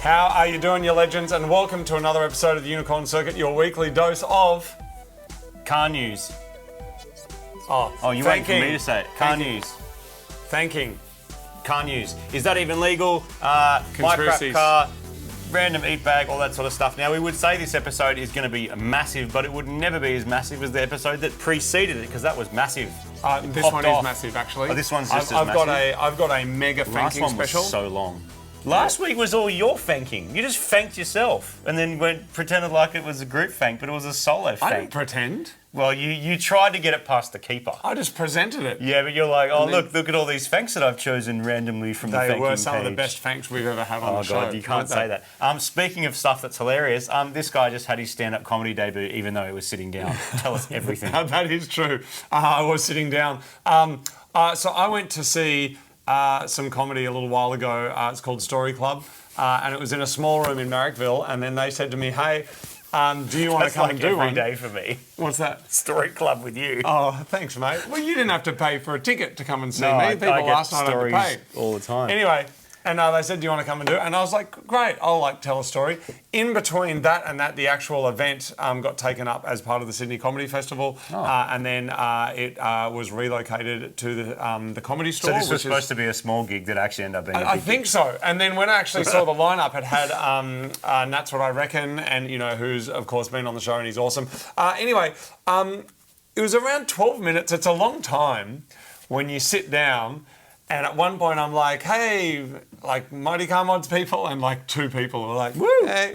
How are you doing, you legends? And welcome to another episode of the Unicorn Circuit, your weekly dose of car news. Oh, you waiting for me to say it? Car news. Fanking. Car news. Is that even legal? Conspiracies. Mycrapcar, random eat bag, all that sort of stuff. Now, we would say this episode is going to be massive, but it would never be as massive as the episode that preceded it, because that was massive. This one is massive, actually. Oh, this one's just as massive. I've got a mega Last Fanking one special. was so long. Last week was all your fanking. You just fanked yourself and then pretended like it was a group fank, but it was a solo fank. I didn't pretend. Well, you tried to get it past the keeper. I just presented it. Yeah, but you're like, oh, look at all these fanks that I've chosen randomly from the fanking page. They were some of the best fanks we've ever had on the show. Oh, God, you can't say that. Speaking of stuff that's hilarious, this guy just had his stand-up comedy debut even though he was sitting down. Tell us everything. That is true. I was sitting down. So I went to see some comedy a little while ago. It's called Story Club. And it was in a small room in Marrickville. And then they said to me, hey, do you want to come and do one? Every day for me. What's that? Story Club with you. Oh, thanks, mate. Well, you didn't have to pay for a ticket to come and see me. I People get last night had to stories pay. all the time. Anyway, and they said, do you want to come and do it? And I was like, great, I'll tell a story. In between that and that, the actual event got taken up as part of the Sydney Comedy Festival. And then it was relocated to the Comedy Store. So this was supposed to be a small gig that actually ended up being a big I think so. And then when I actually saw the lineup, it had and That's What I Reckon, and who's of course been on the show and he's awesome. Anyway, it was around 12 minutes. It's a long time when you sit down. And at one point I'm like, hey, like Mighty Car Mods people, and like two people are like, woo, hey.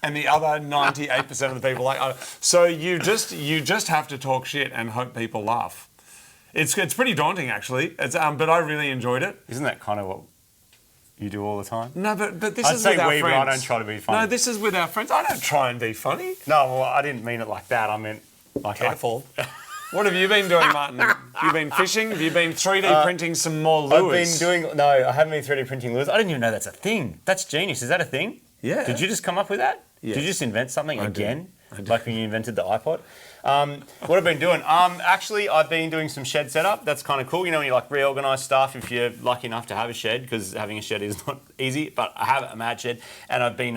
And the other 98% of the people like, oh. So you just have to talk shit and hope people laugh. It's pretty daunting actually. It's but I really enjoyed it. Isn't that kind of what you do all the time? No, but this I'd is say with our we, friends. but I don't try to be funny. No, this is with our friends. I don't try and be funny. No, well, I didn't mean it like that. I meant like careful. What have you been doing, Martin? Have you been fishing? Have you been 3D printing some more lures? No, I haven't been 3D printing lures. I didn't even know that's a thing. That's genius. Is that a thing? Yeah. Did you just come up with that? Yeah. Did you just invent something again? I did. Like when you invented the iPod? What I've been doing? Actually, I've been doing some shed setup. That's kind of cool. When you like reorganise stuff, if you're lucky enough to have a shed, because having a shed is not easy, but I have a mad shed. And I've been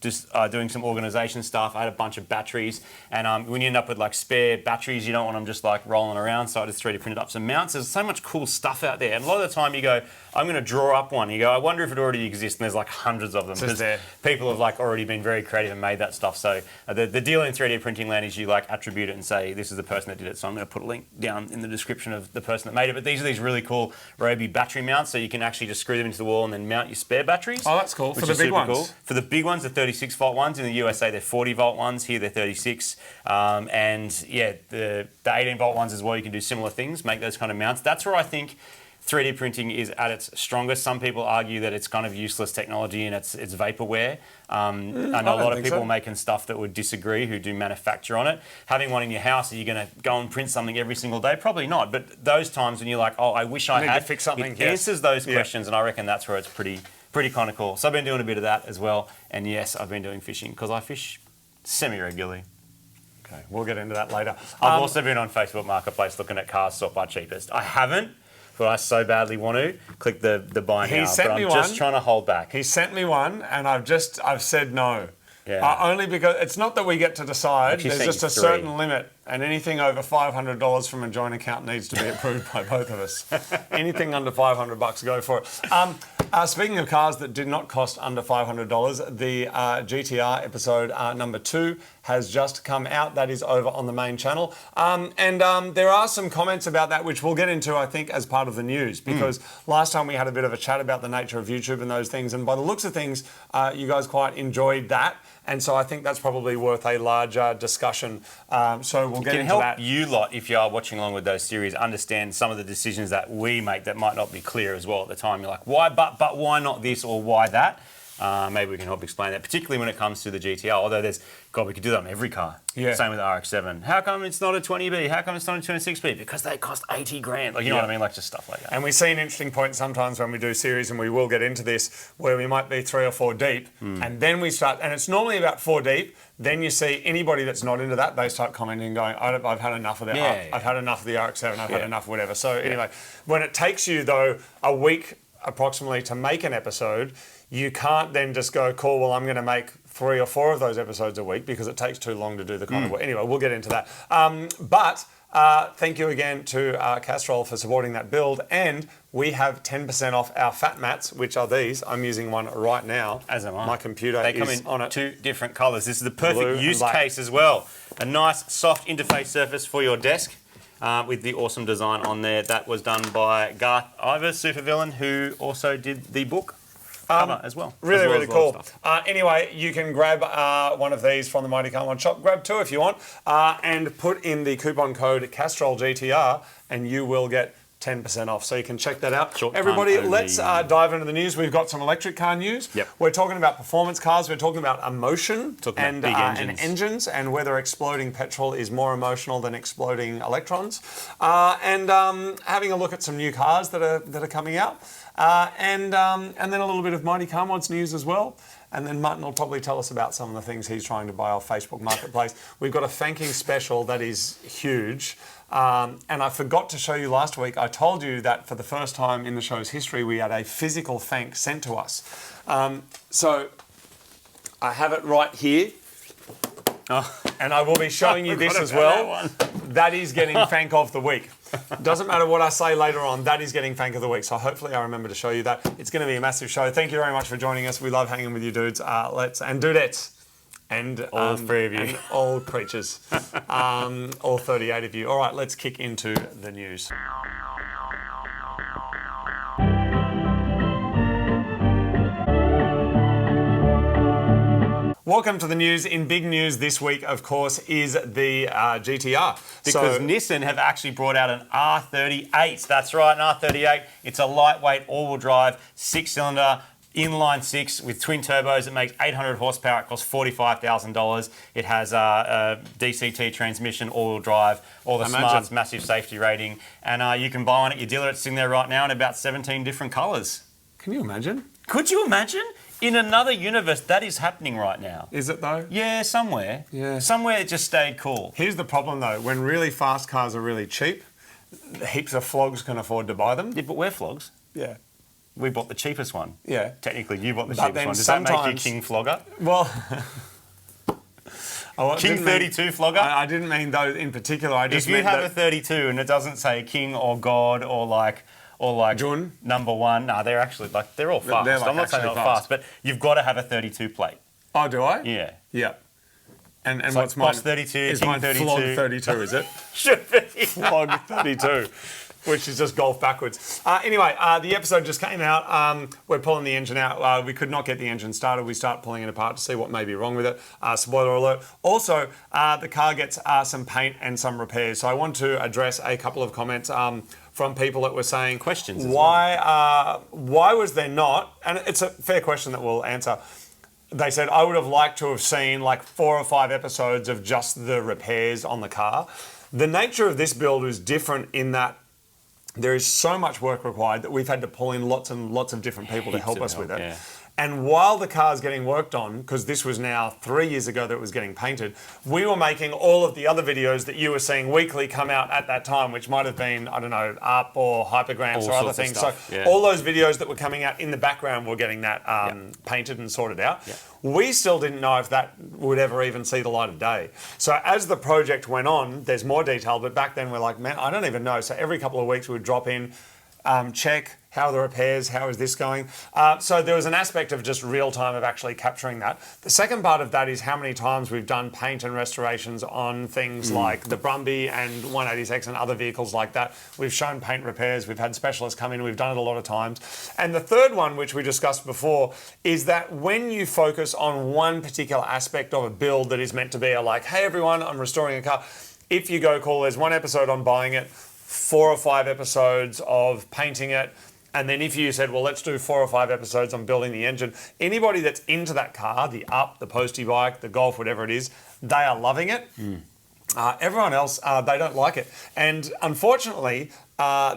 just doing some organisation stuff. I had a bunch of batteries. And when you end up with like spare batteries, you don't want them just like rolling around. So I just 3D printed up some mounts. There's so much cool stuff out there. And a lot of the time you go, I'm going to draw up one. You go, I wonder if it already exists. And there's like hundreds of them. Because people have like already been very creative and made that stuff. So the deal in 3D printing land is you like attribute it and say, this is the person that did it. So I'm going to put a link down in the description of the person that made it. But these are these really cool RYOBI battery mounts. So you can actually just screw them into the wall and then mount your spare batteries. Oh, that's cool. For the big ones? Cool. For the big ones, the 36 volt ones. In the USA, they're 40 volt ones. Here, they're 36. And yeah, the 18 volt ones as well. You can do similar things, make those kind of mounts. That's where I think 3D printing is at its strongest. Some people argue that it's kind of useless technology and it's vaporware. I know a lot of people making stuff that would disagree who do manufacture on it. Having one in your house, are you going to go and print something every single day? Probably not. But those times when you're like, oh, I wish I had, to fix something. It answers those questions, and I reckon that's where it's pretty kind of cool. So I've been doing a bit of that as well. And yes, I've been doing fishing because I fish semi-regularly. Okay, we'll get into that later. I've also been on Facebook Marketplace looking at cars sought by cheapest. I haven't, but I so badly want to. Click the buy now, but I'm just trying to hold back. He sent me one, and I've said no. Yeah. Only because it's not that we get to decide. There's just a certain limit, and anything over $500 from a joint account needs to be approved by both of us. Anything under $500, go for it. Speaking of cars that did not cost under $500, the GTR episode number 2 has just come out. That is over on the main channel. There are some comments about that, which we'll get into, I think, as part of the news, because last time we had a bit of a chat about the nature of YouTube and those things, and by the looks of things, you guys quite enjoyed that. And so I think that's probably worth a larger discussion. So we'll get into that. It can help you lot, if you are watching along with those series, understand some of the decisions that we make that might not be clear as well at the time. You're like, why, but why not this or why that? Maybe we can help explain that, particularly when it comes to the GTR. Although we could do that on every car. Yeah. Same with the RX-7. How come it's not a 20B? How come it's not a 26B? Because they cost 80 grand. Like, you know what I mean? Like, just stuff like that. And we see an interesting point sometimes when we do series, and we will get into this, where we might be 3 or 4 deep, and then we start, and it's normally about 4 deep, then you see anybody that's not into that, they start commenting going, I've had enough of that. I've had enough of the RX-7, I've had enough of whatever. So anyway, when it takes you, though, a week approximately to make an episode, you can't then just go, cool, well, I'm going to make 3 or 4 of those episodes a week because it takes too long to do the kind of work. Anyway, we'll get into that. But thank you again to Castrol for supporting that build. And we have 10% off our FATMATS, which are these. I'm using one right now. As am I. My computer They come is in on it. 2 different colours. This is the Blue perfect and use black. case as well. A nice soft interface surface for your desk. With the awesome design on there. That was done by Garth Ivers, supervillain, who also did the book cover as well. Really, as well really as a lot cool. of stuff. Anyway, you can grab one of these from the Mighty Car Mod shop. Grab 2 if you want, and put in the coupon code CASTROLGTR, and you will get 10% off. So you can check that out. Short time Everybody, only. let's dive into the news. We've got some electric car news. Yep. We're talking about performance cars. We're talking about emotion Talking about big engines. and engines, and whether exploding petrol is more emotional than exploding electrons. And having a look at some new cars that are coming out. And then a little bit of Mighty Car Mods news as well. And then Martin will probably tell us about some of the things he's trying to buy off Facebook Marketplace. We've got a Fanking special that is huge. And I forgot to show you last week. I told you that for the first time in the show's history, we had a physical Fank sent to us. So I have it right here. Oh. And I will be showing you this as well. That is getting Fank of the week. Doesn't matter what I say later on, that is getting Fank of the week. So hopefully I remember to show you that. It's going to be a massive show. Thank you very much for joining us. We love hanging with you dudes and dudettes. And all 3 of you. And all creatures. All 38 of you. All right, let's kick into the news. Welcome to the news. In big news this week, of course, is the GTR. Because Nissan have actually brought out an R38. That's right, an R38. It's a lightweight all-wheel drive, 6-cylinder, inline 6 with twin turbos. It makes 800 horsepower. It costs $45,000. It has a DCT transmission, all-wheel drive, all the smarts, massive safety rating. And you can buy one at your dealer. It's sitting there right now in about 17 different colours. Can you imagine? Could you imagine? In another universe, that is happening right now. Is it though? Yeah, somewhere. Yeah. Somewhere it just stayed cool. Here's the problem though. When really fast cars are really cheap, heaps of flogs can afford to buy them. Yeah, but we're flogs. Yeah. We bought the cheapest one. Yeah. Technically, you bought the But cheapest then one. Does that make you King Flogger? Well... King 32 Flogger? I didn't mean those in particular. I just if you meant have a 32 and it doesn't say King or God or like Jun? number 1, they're actually they're all fast. They're, like, I'm not saying they're actually fast, but you've got to have a 32 plate. Oh, do I? Yeah. Yeah. And It's what's like mine? Boss 32, Is King mine 32. Flog 32, is it? Should be. Flog 32. Which is just golf backwards. Anyway, the episode just came out. We're pulling the engine out. We could not get the engine started. We start pulling it apart to see what may be wrong with it. Spoiler alert. Also, the car gets some paint and some repairs. So I want to address a couple of comments from people that were saying questions. Why was there not? And it's a fair question that we'll answer. They said, I would have liked to have seen like 4 or 5 episodes of just the repairs on the car. The nature of this build is different in that there is so much work required that we've had to pull in lots and lots of different people to help us with it. Yeah. And while the car's getting worked on, because this was now 3 years ago that it was getting painted, we were making all of the other videos that you were seeing weekly come out at that time, which might have been, I don't know, up or hypergrams or other things. So all those videos that were coming out in the background were getting that painted and sorted out. Yep. We still didn't know if that would ever even see the light of day. So as the project went on, there's more detail, but back then we're like, man, I don't even know. So every couple of weeks we would drop in, check, how are the repairs, how is this going? So there was an aspect of just real time of actually capturing that. The second part of that is how many times we've done paint and restorations on things like the Brumby and 180X and other vehicles like that. We've shown paint repairs, we've had specialists come in, we've done it a lot of times. And the third one, which we discussed before, is that when you focus on one particular aspect of a build that is meant to be a like, hey everyone, I'm restoring a car. If you go, cool, there's one episode on buying it, 4 or 5 episodes of painting it, and then if you said, well, let's do 4 or 5 episodes on building the engine, anybody that's into that car, the Up, the Postie bike, the Golf, whatever it is, they are loving it. Everyone else, they don't like it. And unfortunately,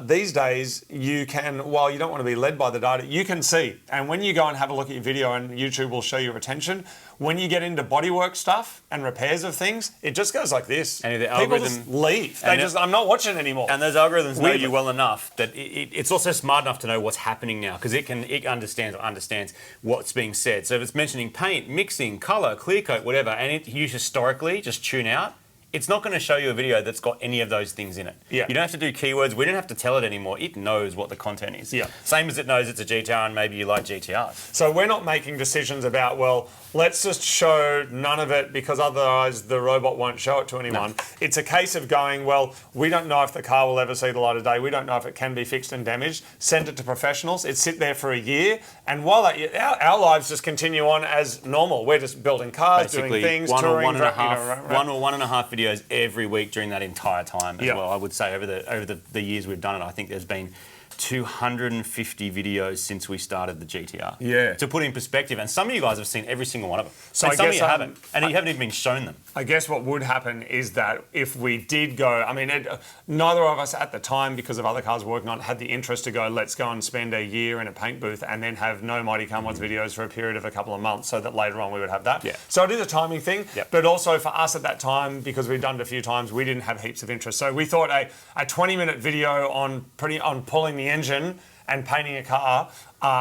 these days, you can, while you don't want to be led by the data, you can see. And when you go and have a look at your video and YouTube will show your retention, when you get into bodywork stuff and repairs of things, it just goes like this. And the people just leave. I'm not watching anymore. And those algorithms know you well enough that it's also smart enough to know what's happening now, because it understands what's being said. So if it's mentioning paint, mixing, color, clear coat, whatever, and you historically just tune out, it's not going to show you a video that's got any of those things in it. Yeah. You don't have to do keywords. We don't have to tell it anymore. It knows what the content is. Yeah. Same as it knows it's a GTR and maybe you like GTRs. So we're not making decisions about, well, let's just show none of it because otherwise the robot won't show it to anyone. No. It's a case of going, well, we don't know if the car will ever see the light of day. We don't know if it can be fixed and damaged. Send it to professionals. It sit there for a year. And while our lives just continue on as normal. We're just building cars, basically, doing things, one touring. Or one and a half videos every week during that entire time as well. I would say over the years we've done it, I think there's been 250 videos since we started the GTR. Yeah. To put in perspective, and some of you guys have seen every single one of them. So and some of you haven't, and you haven't even been shown them. I guess what would happen is that if we did go, I mean, neither of us at the time, because of other cars we're working on, had the interest to go, let's go and spend a year in a paint booth and then have no Mighty Car Mods videos for a period of a couple of months so that later on we would have that. Yeah. So it is a timing thing, Yep. but also for us at that time, because we'd done it a few times, we didn't have heaps of interest. So we thought a 20-minute video on pulling the engine and painting a car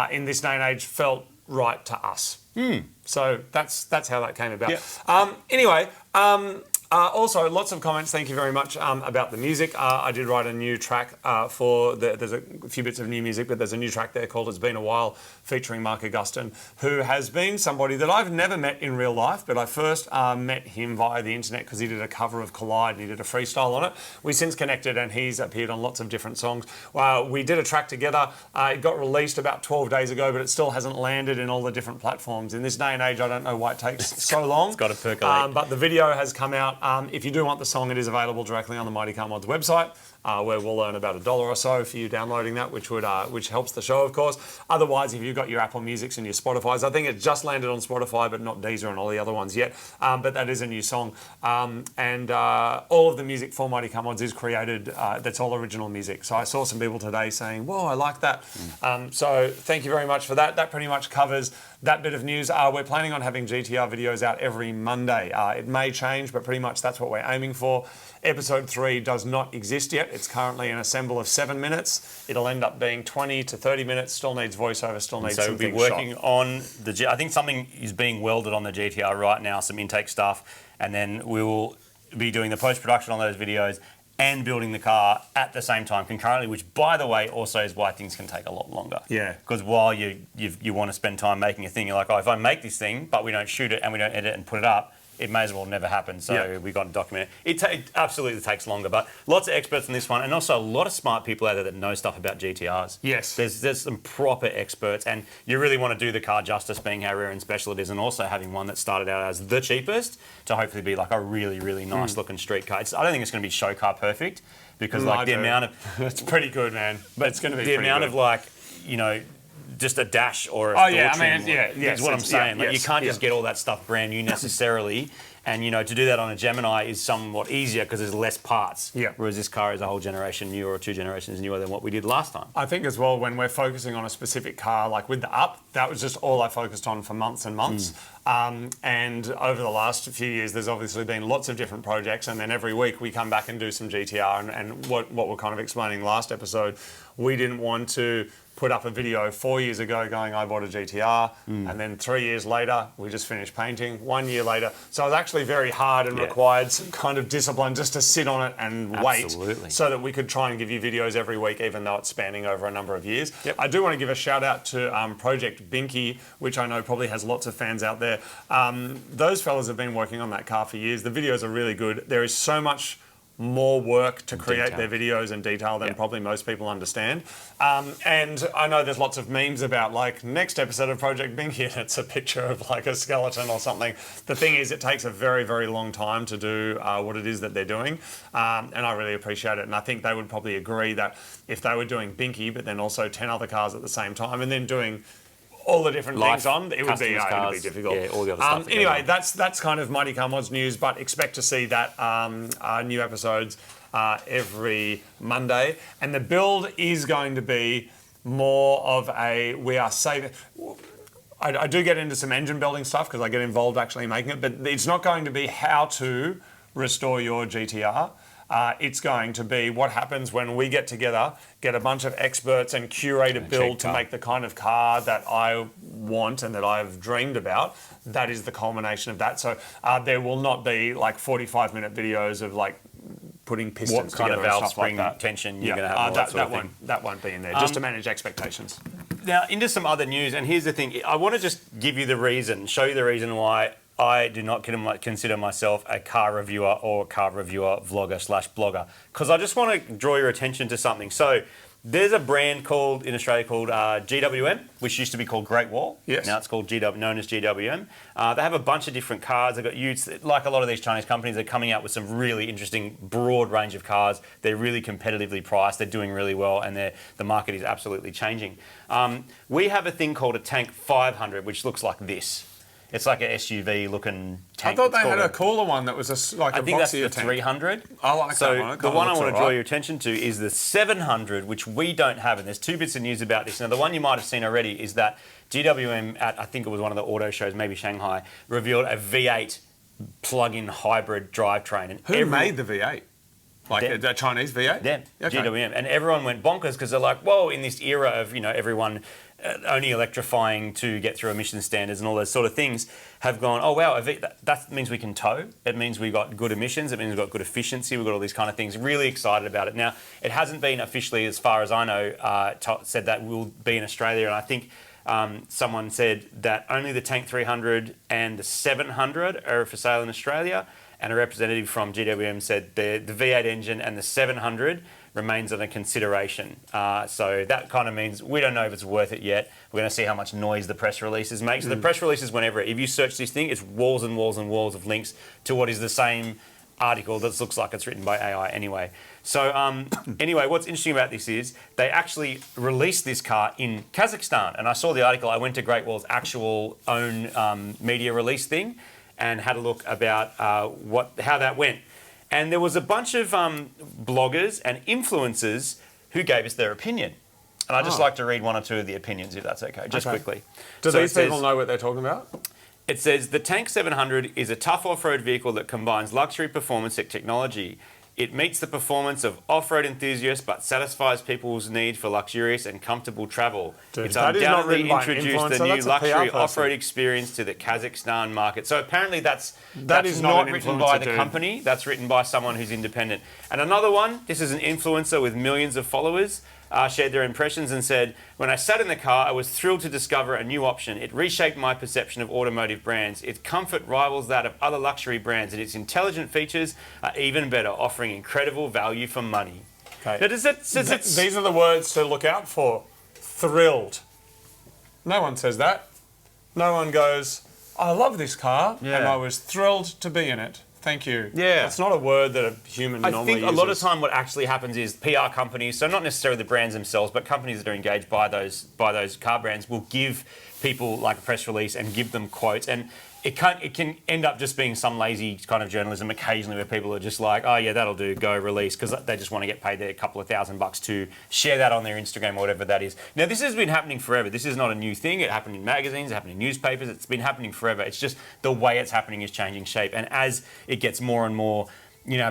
in this day and age felt right to us. So that's how that came about. Yeah. Anyway, also lots of comments. Thank you very much about the music. I did write a new track there's a few bits of new music, but there's a new track there called "It's Been a While," featuring Mark Augustin, who has been somebody that I've never met in real life, but I first met him via the internet because he did a cover of Collide and he did a freestyle on it. We since connected and he's appeared on lots of different songs. We did a track together. It got released about 12 days ago, but it still hasn't landed in all the different platforms. In this day and age, I don't know why it takes so long. It's got to percolate. But the video has come out. If you do want the song, it is available directly on the Mighty Car Mods website, where we'll earn about $1 or so for you downloading that, which helps the show, of course. Otherwise, if you've got your Apple Musics and your Spotify's, I think it just landed on Spotify, but not Deezer and all the other ones yet. But that is a new song. And all of the music for Mighty Car Mods is created, that's all original music. So I saw some people today saying, whoa, I like that. So thank you very much for that. That pretty much covers that bit of news. We're planning on having GTR videos out every Monday. It may change, but pretty much that's what we're aiming for. Episode 3 does not exist yet. It's currently an assemble of 7 minutes. It'll end up being 20 to 30 minutes. Still needs voiceover, still needs some things shot. So we'll be working on I think something is being welded on the GTR right now, some intake stuff, and then we will be doing the post-production on those videos and building the car at the same time concurrently, which, by the way, also is why things can take a lot longer. Yeah. Because while you want to spend time making a thing, you're like, oh, if I make this thing, but we don't shoot it and we don't edit and put it up, it may as well never happen. So we've got to document it. It absolutely takes longer, but lots of experts on this one, and also a lot of smart people out there that know stuff about GTRs. Yes. There's some proper experts, and you really want to do the car justice, being how rare and special it is, and also having one that started out as the cheapest to hopefully be like a really, really nice looking street car. I don't think it's going to be show car perfect, because like the amount of... It's pretty good, man. But it's going to be the amount good. Of like, you know, just a dash or a door trim, is what I'm saying. You can't just get all that stuff brand new necessarily. And, you know, to do that on a Gemini is somewhat easier because there's less parts. Yeah. Whereas this car is a whole generation newer or 2 generations newer than what we did last time. I think as well, when we're focusing on a specific car, like with the Up, that was just all I focused on for months and months. And over the last few years, there's obviously been lots of different projects. And then every week we come back and do some GTR. And what we're kind of explaining last episode, we didn't want to put up a video 4 years ago going, I bought a GTR, and then 3 years later, we just finished painting. 1 year later. So it was actually very hard and required some kind of discipline just to sit on it and wait so that we could try and give you videos every week, even though it's spanning over a number of years. Yep. I do want to give a shout out to Project Binky, which I know probably has lots of fans out there. Those fellas have been working on that car for years. The videos are really good. There is so much more work to create their videos and detail than probably most people understand. And I know there's lots of memes about like next episode of Project Binky and it's a picture of like a skeleton or something. The thing is, it takes a very, very long time to do what it is that they're doing. And I really appreciate it. And I think they would probably agree that if they were doing Binky, but then also 10 other cars at the same time and then doing all the different Life, things on, it would be cars, difficult. Yeah, all the other stuff. Anyway, that's kind of Mighty Car Mods news, but expect to see that new episodes every Monday. And the build is going to be more of a, we are saving... I do get into some engine building stuff because I get involved actually making it, but it's not going to be how to restore your GTR. It's going to be what happens when we get together, get a bunch of experts and curate a build to make the kind of car that I want and that I've dreamed about. That is the culmination of that. So there will not be like 45-minute videos of like putting pistons together. What kind of valve and stuff spring like that. tension you're going to have? That won't be in there, just to manage expectations. Now, into some other news, and here's the thing. I want to just give you the reason, show you the reason why I do not consider myself a car reviewer or a car reviewer vlogger/blogger, because I just want to draw your attention to something. So there's a brand in Australia called GWM, which used to be called Great Wall. Yes. Now it's called known as GWM. They have a bunch of different cars. They've got utes, like a lot of these Chinese companies, they're coming out with some really interesting, broad range of cars. They're really competitively priced. They're doing really well, and the market is absolutely changing. We have a thing called a Tank 500, which looks like this. It's like an SUV-looking tank. I thought they had a cooler one that was like a boxier tank. I think that's the 300. I like that one. So the one I want to draw your attention to is the 700, which we don't have. And there's two bits of news about this. Now, the one you might have seen already is that GWM, at I think it was one of the auto shows, maybe Shanghai, revealed a V8 plug-in hybrid drivetrain. And Who made the V8? Like a Chinese V8? Them, okay. GWM. And everyone went bonkers because they're like, whoa, in this era of, everyone only electrifying to get through emission standards and all those sort of things, have gone, oh, wow, that means we can tow. It means we've got good emissions. It means we've got good efficiency. We've got all these kind of things. Really excited about it. Now, it hasn't been officially, as far as I know, said that will be in Australia. And I think someone said that only the Tank 300 and the 700 are for sale in Australia. And a representative from GWM said the V8 engine and the 700 remains under consideration. So that kind of means we don't know if it's worth it yet. We're going to see how much noise the press releases make. So the press releases, whenever, if you search this thing, it's walls and walls and walls of links to what is the same article that looks like it's written by AI anyway. So anyway, what's interesting about this is they actually released this car in Kazakhstan. And I saw the article. I went to Great Wall's actual own media release thing and had a look about how that went. And there was a bunch of bloggers and influencers who gave us their opinion. And I'd just like to read one or two of the opinions, if that's okay, just quickly. Do these people know what they're talking about? It says, the Tank 700 is a tough off-road vehicle that combines luxury performance and technology. It meets the performance of off-road enthusiasts but satisfies people's need for luxurious and comfortable travel. Dude, it's undoubtedly introduced the new luxury off-road experience to the Kazakhstan market. So apparently that's is not written by the company, that's written by someone who's independent. And another one, this is an influencer with millions of followers, shared their impressions and said, when I sat in the car, I was thrilled to discover a new option. It reshaped my perception of automotive brands. Its comfort rivals that of other luxury brands, and its intelligent features are even better, offering incredible value for money. Okay. Now, these are the words to look out for. Thrilled. No one says that. No one goes, I love this car, and I was thrilled to be in it. Thank you. Yeah. It's not a word that a human normally uses. I think a lot of time what actually happens is PR companies, so not necessarily the brands themselves, but companies that are engaged by those car brands will give people like a press release and give them quotes. And it can end up just being some lazy kind of journalism occasionally where people are just like, oh yeah, that'll do, go release, because they just want to get paid their couple of $1,000 to share that on their Instagram or whatever that is. Now, this has been happening forever. This is not a new thing. It happened in magazines, it happened in newspapers. It's been happening forever. It's just the way it's happening is changing shape. And as it gets more and more,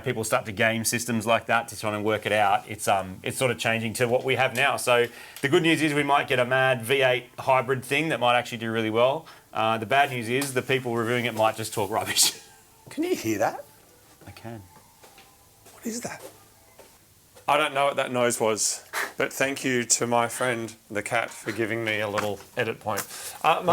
people start to game systems like that to try and work it out. It's sort of changing to what we have now. So the good news is we might get a mad V8 hybrid thing that might actually do really well. The bad news is the people reviewing it might just talk rubbish. Can you hear that? I can. What is that? I don't know what that noise was, but thank you to my friend the cat for giving me a little edit point. Martin,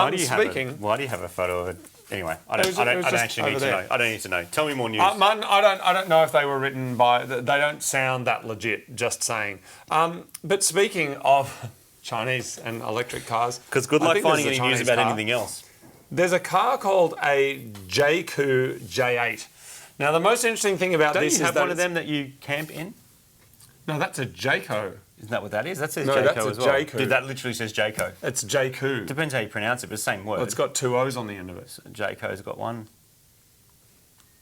why do you have a photo of it? Anyway, I don't actually need to know. I don't need to know. Tell me more news. Martin, I don't know if they were written by... They don't sound that legit, just saying. But speaking of Chinese and electric cars... Because good luck finding any news about anything else. There's a car called a JQ J8. Now, the most interesting thing about this is that... Don't you have one of them that you camp in? No, that's a Jayco Isn't that what that is? That says No, Jayco that's a as well. Jayco. Dude, that literally says Jayco. It's Jayco. Depends how you pronounce it, but it's the same word. Well, it's got 2 O's on the end of it. So Jayco's got one.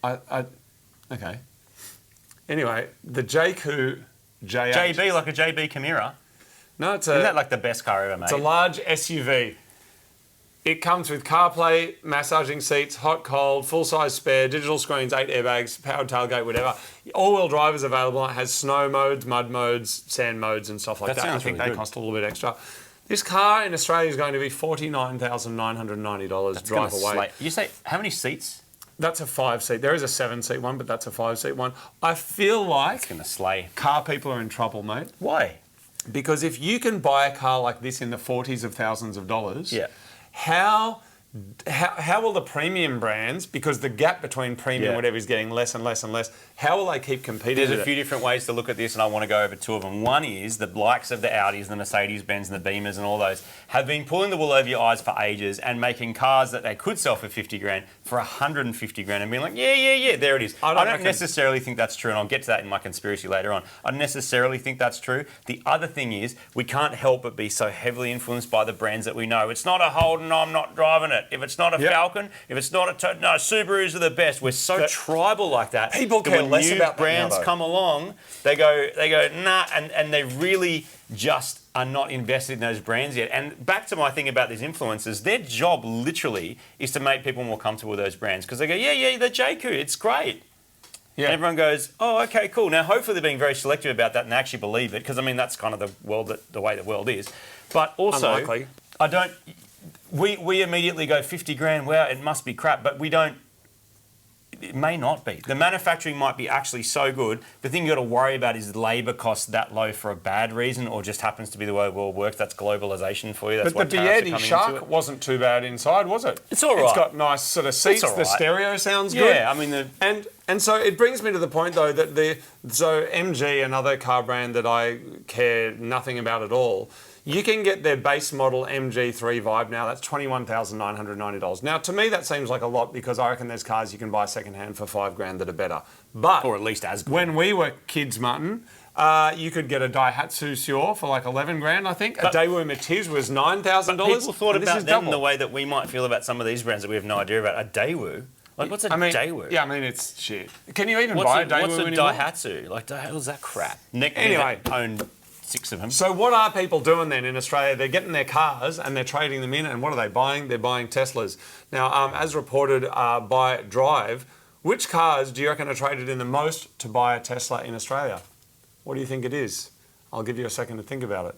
Okay. Anyway, the Jayco J8. JB, like a JB Chimera. No, it's Isn't that like the best car ever made? It's a large SUV. It comes with CarPlay, massaging seats, hot, cold, full-size spare, digital screens, 8 airbags, powered tailgate, whatever. All-wheel drive is available. It has snow modes, mud modes, sand modes, and stuff like that. Sounds I think really they good. cost a little bit extra. This car in Australia is going to be $49,990 drive away. You say, how many seats? That's a 5-seat. There is a 7-seat one, but that's a 5-seat one. I feel like It's going to slay. car people are in trouble, mate. Why? Because if you can buy a car like this in the 40s of thousands of dollars, Yeah. how will the premium brands, because the gap between premium and whatever is getting less and less and less, how will they keep competing There's with a few different ways to look at this, and I want to go over 2 of them. One is the likes of the Audis, the Mercedes-Benz, and the Beamers, and all those have been pulling the wool over your eyes for ages and making cars that they could sell for 50 grand for 150 grand and being like, yeah, there it is. I don't necessarily think that's true, and I'll get to that in my conspiracy later on. I don't necessarily think that's true. The other thing is we can't help but be so heavily influenced by the brands that we know. It's not a Holden, I'm not driving it. If it's not a Falcon, if it's not a Subarus are the best. We're so tribal like that. People that care when less new about that brands now, though. come along, they go nah, and they really just are not invested in those brands yet. And back to my thing about these influencers, their job literally is to make people more comfortable with those brands because they go, yeah, the Jayco, it's great. Yeah. And everyone goes, oh, okay, cool. Now, hopefully they're being very selective about that and they actually believe it because, I mean, that's kind of the way the world is. But also, unlikely. We immediately go 50 grand, wow, it must be crap, but we don't. It may not be. The manufacturing might be actually so good. The thing you got to worry about is labour costs that low for a bad reason, or just happens to be the way the world works. That's globalization for you. That's but the Beardy Shark wasn't too bad inside, was it? It's all right. It's got nice sort of seats. The stereo sounds good. Yeah, I mean and so it brings me to the point though that MG, another car brand that I care nothing about at all. You can get their base model MG3 Vibe now. That's $21,990. Now, to me, that seems like a lot because I reckon there's cars you can buy secondhand for $5 grand that are better. But or at least as good. When we were kids, Martin, you could get a Daihatsu Sior for like 11 grand, I think. But a Daewoo Matiz was $9,000. People thought about them the way that we might feel about some of these brands that we have no idea about. A Daewoo. Like, what's a Daewoo? Yeah, I mean, it's shit. Can you even buy a Daewoo anymore? What's a Daihatsu? Like, how's that crap? Anyway. Owned 6 of them. So what are people doing then in Australia? They're getting their cars and they're trading them in, and what are they buying? They're buying Teslas. Now, as reported by Drive, which cars do you reckon are traded in the most to buy a Tesla in Australia? What do you think it is? I'll give you a second to think about it.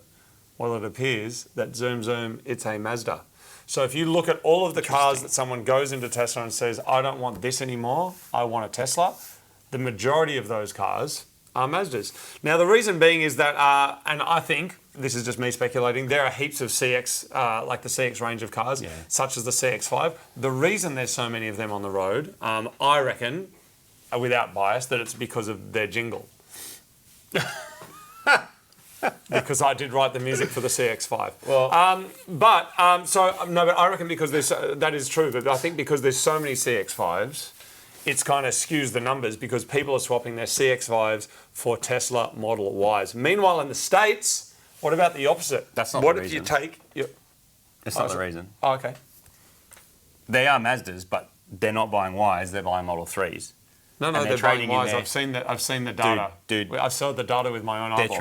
Well, it appears that zoom, it's a Mazda. So if you look at all of the cars that someone goes into Tesla and says, I don't want this anymore, I want a Tesla, the majority of those cars are Mazdas. Now, the reason being is that, and I think, this is just me speculating, there are heaps of CX, like the CX range of cars, such as the CX-5. The reason there's so many of them on the road, I reckon, without bias, that it's because of their jingle. Because I did write the music for the CX-5. Well, but I reckon because there's, that is true, but I think because there's so many CX-5s, it's kind of skews the numbers because people are swapping their CX-5s for Tesla Model Ys. Meanwhile, in the States, what about the opposite? That's not the reason. What if you take... That's not the reason. Oh, okay. They are Mazdas, but they're not buying Ys, they're buying Model 3s. No, they're buying Ys. I've seen the data. Dude. I've saw the data with my own eyeballs.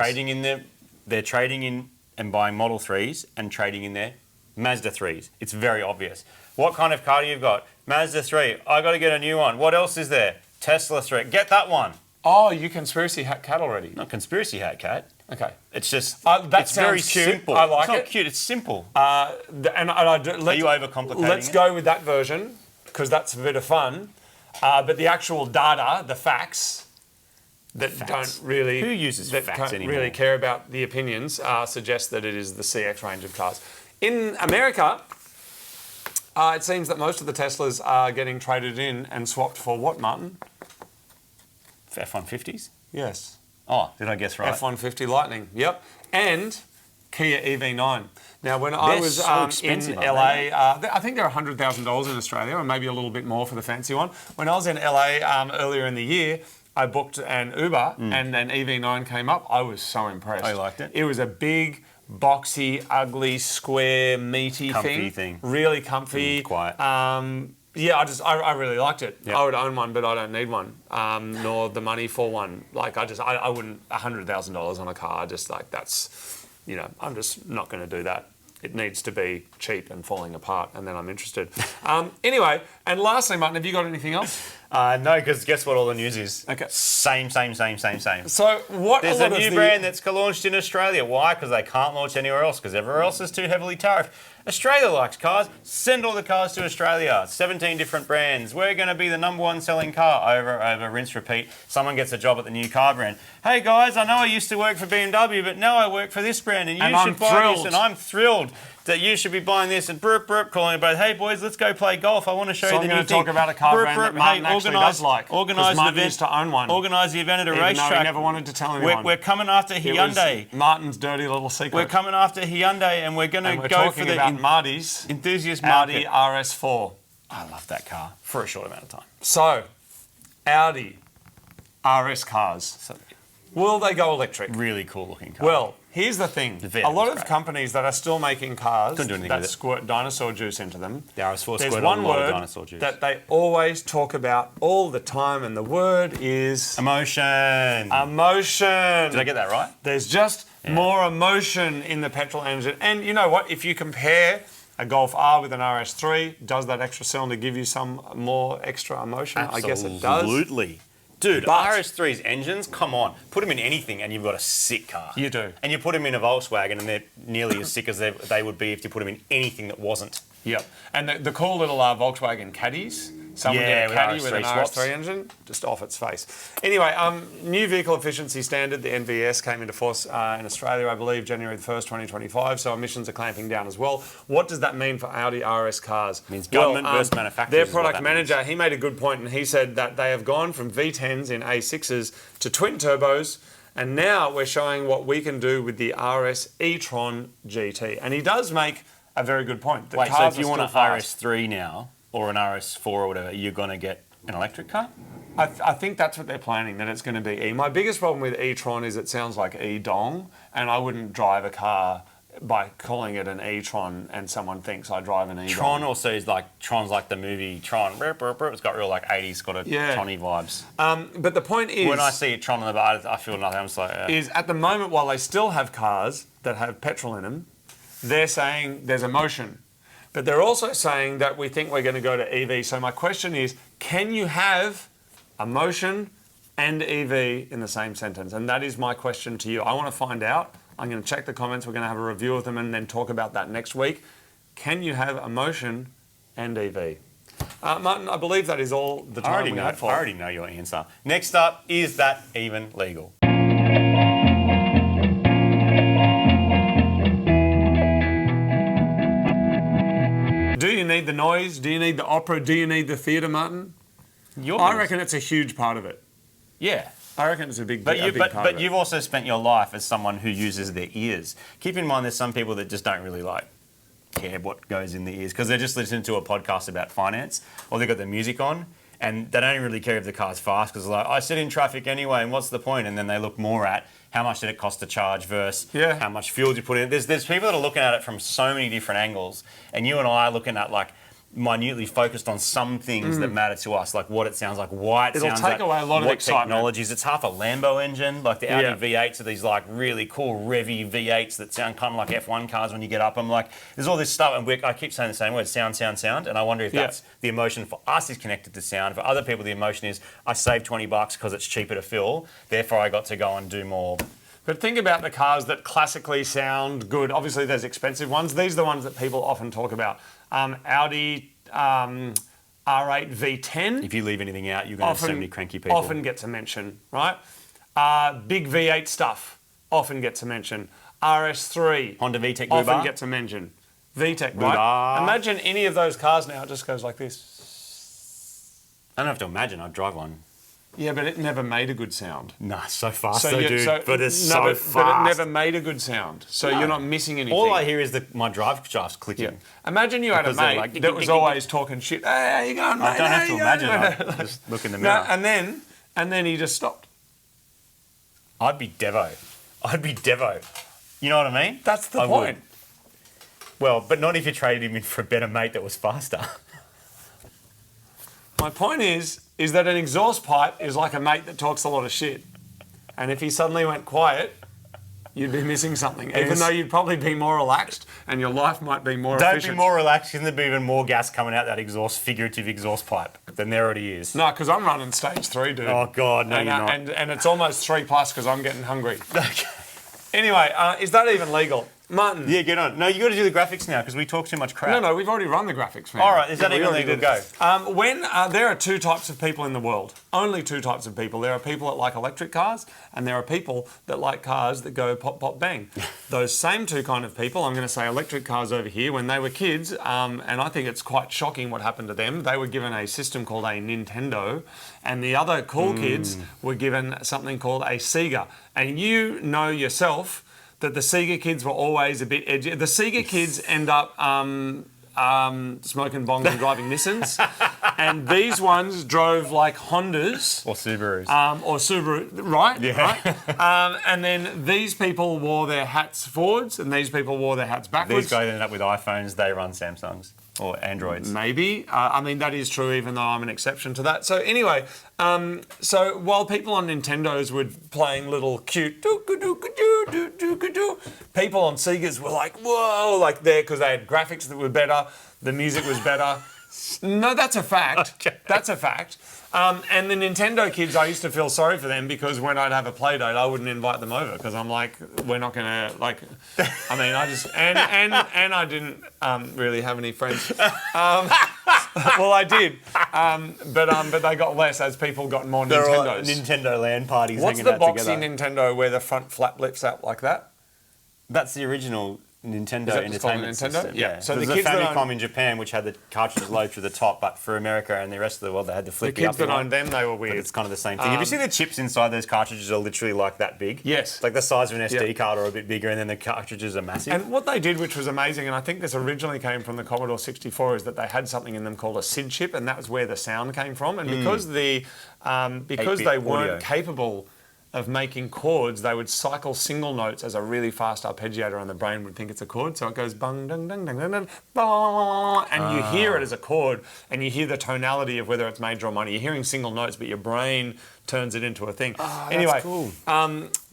They're trading in and buying Model 3s and trading in their Mazda 3s. It's very obvious. What kind of car do you got? Mazda 3. I got to get a new one. What else is there? Tesla 3. Get that one. Oh, you conspiracy hat cat already. Not conspiracy hat cat. Okay. It's just it's very cute. simple. I like it's not it. cute. It's simple. Are you overcomplicating Let's go with that version because that's a bit of fun. But the actual data, the facts that don't really Who uses facts anymore? Really care about the opinions suggest that it is the CX range of cars. In America, it seems that most of the Teslas are getting traded in and swapped for what, Martin? For F-150s? Yes. Oh, did I guess right? F-150 Lightning, yep. And Kia EV9. Now, when I was in LA, I think they're $100,000 in Australia, and maybe a little bit more for the fancy one. When I was in LA earlier in the year, I booked an Uber and an EV9 came up. I was so impressed. I liked it. It was a big, boxy, ugly, square, meaty Comfy thing. Really comfy. Quiet. Yeah, I really liked it. Yep. I would own one, but I don't need one, nor the money for one. Like I wouldn't $100,000 on a car. Just like that's, I'm just not going to do that. It needs to be cheap and falling apart, and then I'm interested. Anyway, and lastly, Martin, have you got anything else? No, because guess what all the news is? Okay. Same. So what? There's a new brand that's launched in Australia. Why? Because they can't launch anywhere else, because everywhere else is too heavily tariffed. Australia likes cars. Send all the cars to Australia. 17 different brands. We're going to be the #1 selling car over, rinse, repeat. Someone gets a job at the new car brand. Hey guys, I know I used to work for BMW, but now I work for this brand, and you should buy this, and I'm thrilled that you should be buying this, and calling about, hey boys, let's go play golf. I want to show you the new thing. So I'm going to talk about a car brand that Martin actually does like. Organise Martin used to own one. Organise the event at a racetrack. No, he never wanted to tell anyone. We're coming after Hyundai. It was Martin's dirty little secret. We're coming after Hyundai, and we're going to go for the Marty's enthusiast Audi market. RS4. I love that car for a short amount of time. So, Audi RS cars. Will they go electric? Really cool looking car. Well, here's the thing. A lot of great. companies that are still making cars do that squirt dinosaur juice into them, the RS4 there's squirted one a lot of word dinosaur juice. that they always talk about all the time, and the word is... Emotion. Emotion. Did I get that right? There's just more emotion in the petrol engine. And you know what? If you compare a Golf R with an RS3, does that extra cylinder give you some more extra emotion? Absolutely. I guess it does. Absolutely. Dude, But- RS3's engines, come on. Put them in anything and you've got a sick car. You do. And you put them in a Volkswagen and they're nearly as sick as they would be if you put them in anything that wasn't. Yep. And the cool little Volkswagen Caddies. Someone get a Caddy with an RS3 engine, just off its face. Anyway, new vehicle efficiency standard, the NVS, came into force in Australia, I believe, January the 1st, 2025. So emissions are clamping down as well. What does that mean for Audi RS cars? It means government versus manufacturers. Their product manager, he made a good point, and he said that they have gone from V10s in A6s to twin turbos, and now we're showing what we can do with the RS e-tron GT. And he does make a very good point. Wait, so if you want an RS3 now, or an RS4 or whatever, you're going to get an electric car? I think that's what they're planning, that it's going to be E. My biggest problem with e-tron is it sounds like e-dong, and I wouldn't drive a car by calling it an e-tron and someone thinks I drive an e-dong. Tron also is like, Tron's like the movie Tron. It's got real like 80s, got a Tron-y vibes. But the point is... When I see Tron on the bar, I feel nothing. I'm just like... Is at the moment, while they still have cars that have petrol in them, they're saying there's emotion. But they're also saying that we think we're going to go to EV. So my question is, can you have emotion and EV in the same sentence? And that is my question to you. I want to find out. I'm going to check the comments. We're going to have a review of them and then talk about that next week. Can you have emotion and EV? Martin, I believe that is all the time we had for. I already know your answer. Next up, is that even legal? Do you need the noise? Do you need the opera? Do you need the theatre, Martin? I reckon it's a huge part of it. Yeah. I reckon it's a big part of it. But you've also spent your life as someone who uses their ears. Keep in mind there's some people that just don't really care what goes in the ears because they're just listening to a podcast about finance or they've got the music on and they don't really care if the car's fast because they're like, I sit in traffic anyway and what's the point? And then they look more at how much did it cost to charge versus how much fuel did you put in. There's people that are looking at it from so many different angles and you and I are looking at minutely focused on some things that matter to us, like what it sounds like, why it sounds like. It'll take away a lot of excitement. Technologies. It's half a Lambo engine, like the Audi V8s are these really cool revvy V8s that sound kind of like F1 cars when you get up. I'm like, there's all this stuff, and I keep saying the same word, sound, and I wonder if that's the emotion for us is connected to sound. For other people, the emotion is I saved $20 because it's cheaper to fill, therefore I got to go and do more. But think about the cars that classically sound good. Obviously, there's expensive ones. These are the ones that people often talk about. Audi R8 V10. If you leave anything out, you're going to have so many cranky people. Often gets a mention, right? Big V8 stuff often gets a mention. RS3. Honda VTEC often gets a mention. VTEC, right? Imagine any of those cars now, it just goes like this. I don't have to imagine, I'd drive one. Yeah, but it never made a good sound. Nah, so fast dude. But it's so fast. But it never made a good sound. So you're not missing anything. All I hear is my drive shaft's clicking. Yeah. Imagine you had a mate that was always talking shit. Hey, how you going, mate? I don't have to imagine. I just look in the mirror. And then and then he just stopped. I'd be Devo. You know what I mean? That's the point. Would. Well, but not if you traded him in for a better mate that was faster. My point is that an exhaust pipe is like a mate that talks a lot of shit. And if he suddenly went quiet, you'd be missing something. Even though you'd probably be more relaxed and your life might be more efficient. Don't be more relaxed, because there'd be even more gas coming out that figurative exhaust pipe than there already is. No, because I'm running stage 3, dude. Oh, God, no, and, you're not. And it's almost 3+ because I'm getting hungry. Okay. Anyway, is that even legal? Martin. Yeah, get on. No, you got to do the graphics now because we talk too much crap. No, we've already run the graphics, man. All right, is that even legal? Go. There are 2 types of people in the world. Only 2 types of people. There are people that like electric cars, and there are people that like cars that go pop, pop, bang. Those same 2 kind of people, I'm going to say electric cars over here, when they were kids, and I think it's quite shocking what happened to them, they were given a system called a Nintendo, and the other cool kids were given something called a Sega. And you know yourself that the Sega kids were always a bit edgy. The Sega kids end up smoking bongs and driving Nissans, and these ones drove like Hondas or Subarus. Right? Yeah. Right. And then these people wore their hats forwards, and these people wore their hats backwards. These guys ended up with iPhones. They run Samsungs or Androids. Maybe. I mean, that is true, even though I'm an exception to that. So anyway, so while people on Nintendos were playing little cute people on Segas were like, whoa, like there, because they had graphics that were better, the music was better. No, that's a fact. Okay. That's a fact. And the Nintendo kids, I used to feel sorry for them because when I'd have a play date, I wouldn't invite them over because I'm like, we're not going to, like, I mean, I just, and I didn't really have any friends. Well, I did, but they got less as people got more They're Nintendos. all Nintendo LAN parties. What's the boxy Nintendo where the front flap lifts out like that? That's the original Nintendo Entertainment System. Yeah. So the kids Famicom in Japan, which had the cartridges load through the top, but for America and the rest of the world, they had the flippy up. The kids that owned them, they were weird. But it's kind of the same thing. Have you seen the chips inside those cartridges are literally like that big? Yes. Like the size of an SD card or a bit bigger, and then the cartridges are massive. And what they did, which was amazing, and I think this originally came from the Commodore 64, is that they had something in them called a SID chip, and that was where the sound came from. And because they weren't capable of making chords, they would cycle single notes as a really fast arpeggiator, and the brain would think it's a chord. So it goes bung, dung, dung, dung, dung, dung, bong, and you hear it as a chord, and you hear the tonality of whether it's major or minor. You're hearing single notes, but your brain turns it into a thing. Anyway, that's cool.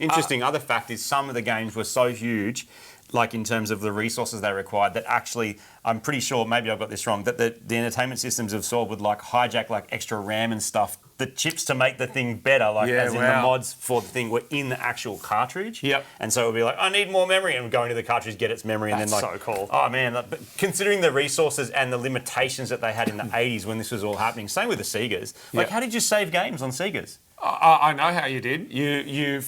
Interesting. Other fact is some of the games were so huge, like in terms of the resources they required, that actually, I'm pretty sure, maybe I've got this wrong, that the entertainment systems of Saw would like hijack like extra RAM and stuff, the chips to make the thing better, like as in the mods for the thing were in the actual cartridge. Yep. And so it would be like, I need more memory, and go into the cartridge, get its memory, and That's then like, so cool. Oh man, but considering the resources and the limitations that they had in the 80s when this was all happening, same with the Segas. Like, how did you save games on Segas? I know how you did. You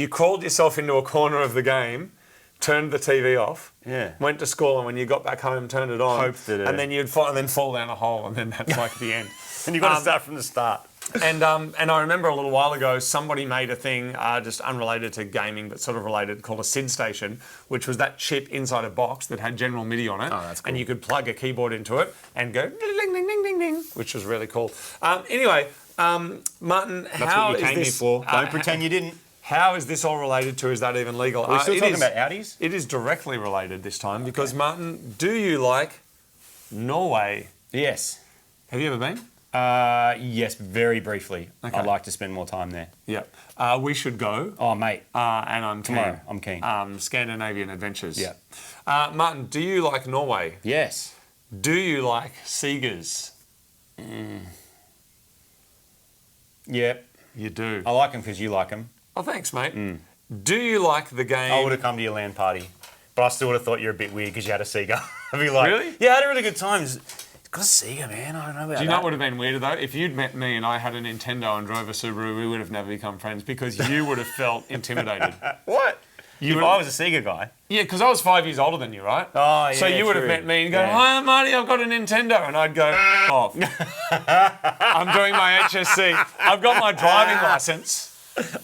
crawled yourself into a corner of the game, turned the TV off, went to school, and when you got back home, turned it on, and then you'd fall down a hole, and then that's like the end. And you've got to start from the start. And I remember a little while ago, somebody made a thing just unrelated to gaming, but sort of related, called a SID station, which was that chip inside a box that had General MIDI on it. Oh, that's cool. And you could plug a keyboard into it and go ding, ding, ding, ding, ding, which was really cool. Anyway, Martin, that's what you came here for. Don't pretend you didn't. How is this all related to? Is that even legal? We're still talking about Audis? It is directly related this time because, Martin, do you like Norway? Yes. Have you ever been? Yes, very briefly. Okay. I'd like to spend more time there. Yeah. We should go. Oh, mate. And I'm keen. Tomorrow, I'm keen. Scandinavian adventures. Yeah. Martin, do you like Norway? Yes. Do you like Segas? Yep. You do. I like them because you like them. Oh, thanks, mate. Do you like the game? I would have come to your LAN party, but I still would have thought you're a bit weird because you had a Sega. I'd be like, really? Yeah, I had a really good time. It's got a Sega, man. I don't know about that. Do you know what would have been weirder, though? If you'd met me and I had a Nintendo and drove a Subaru, we would have never become friends because you would have felt intimidated. What? If I was a Sega guy. Yeah, because I was 5 years older than you, right? Oh, yeah, so you would have met me and go, hi, Marty, I've got a Nintendo. And I'd go, off. I'm doing my HSC. I've got my driving license.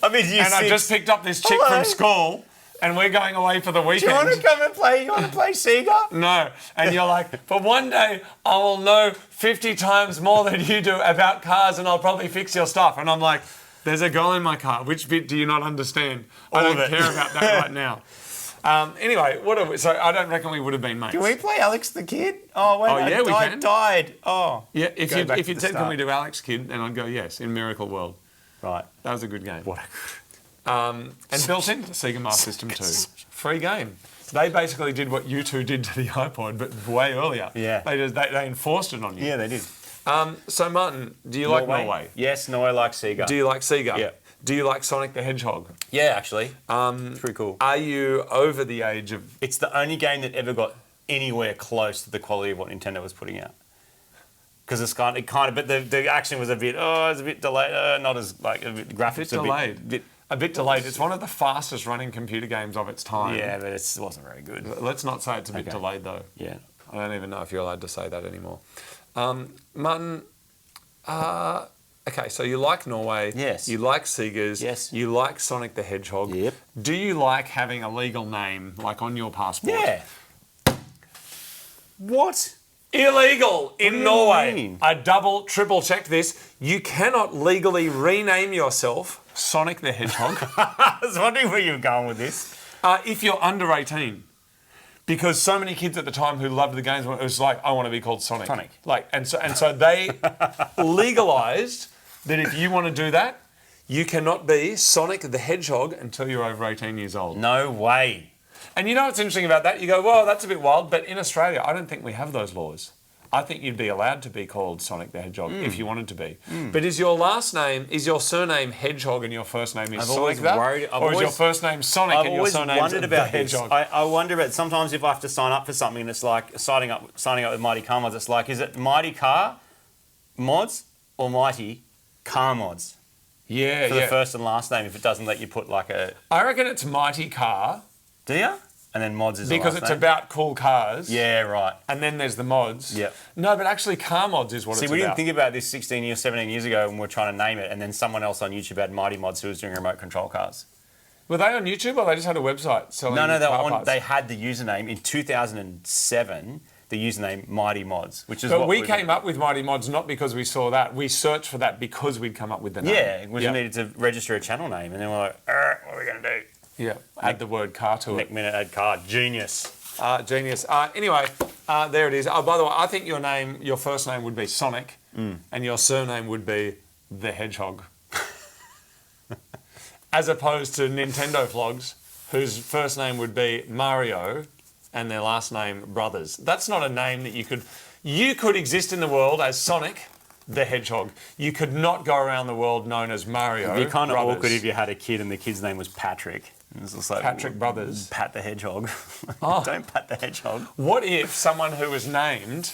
I mean, I just picked up this chick from school, and we're going away for the weekend. Do you want to come and play? You want to play Sega? No. And you're like, but one day I will know 50 times more than you do about cars and I'll probably fix your stuff. And I'm like, there's a girl in my car. Which bit do you not understand? I don't care about that right now. Anyway, so I don't reckon we would have been mates. Can we play Alex the Kid? Oh, wait, yeah, we can. I died. Oh. Yeah, if you said, can we do Alex Kid? And I'd go, yes, in Miracle World. Right. That was a good game. What and built into the Sega Master System 2. Free game. They basically did what you two did to the iPod, but way earlier. Yeah. They enforced it on you. Yeah, they did. So, Martin, do you like Norway? Yes, Norway likes Sega. Do you like Sega? Yeah. Do you like Sonic the Hedgehog? Yeah, actually. It's pretty cool. Are you over the age of... It's the only game that ever got anywhere close to the quality of what Nintendo was putting out. Because but the action was a bit, it's a bit delayed, not as, like, graphics A bit delayed. It's one of the fastest running computer games of its time. Yeah, but it wasn't very good. Let's not say it's a bit delayed, though. Yeah. I don't even know if you're allowed to say that anymore. Martin, okay, so you like Norway. Yes. You like Segas. Yes. You like Sonic the Hedgehog. Yep. Do you like having a legal name, like on your passport? Yeah. What? Illegal in do you Norway. mean? I double, triple checked this. You cannot legally rename yourself Sonic the Hedgehog I was wondering where you were going with this. if you're under 18. Because so many kids at the time who loved the games, it was like, I want to be called Sonic. And so they legalised that if you want to do that, you cannot be Sonic the Hedgehog until you're over 18 years old. No way. And you know what's interesting about that? You go, well, that's a bit wild, but in Australia, I don't think we have those laws. I think you'd be allowed to be called Sonic the Hedgehog if you wanted to be. But is your surname Hedgehog and your first name is Sonic that? Or is your first name Sonic and your surname is the Hedgehog? I wonder about sometimes if I have to sign up for something and it's like signing up with Mighty Car Mods, it's like, is it Mighty Car Mods or Mighty Car Mods? Yeah, For the first and last name if it doesn't let you put like a... I reckon it's Mighty Car. Do you? And then Mods is the because last it's name? about cool cars. Yeah, right. And then there's the mods. Yep. No, but actually Car Mods is what it's about. See, we didn't think about this 16 years, 17 years ago when we were trying to name it, and then someone else on YouTube had Mighty Mods who was doing remote control cars. Were they on YouTube or they just had a website selling No, parts? they had the username in 2007, the username Mighty Mods, which is but we came up with Mighty Mods not because we saw that. We searched for that because we'd come up with the name. Yeah, we needed to register a channel name, and then we're like, what are we going to do? Yeah, add the word car to it. Next minute, add car. Genius. Genius. Anyway, there it is. Oh, by the way, I think your first name would be Sonic, and your surname would be the Hedgehog. As opposed to Nintendo vlogs, whose first name would be Mario, and their last name Brothers. That's not a name that you could... You could exist in the world as Sonic the Hedgehog. You could not go around the world known as Mario. It'd be kind of Brothers. awkward if you had a kid and the kid's name was Patrick. It's just like, Patrick Brothers. Pat the Hedgehog. Oh. Don't pat the hedgehog. What if someone who was named...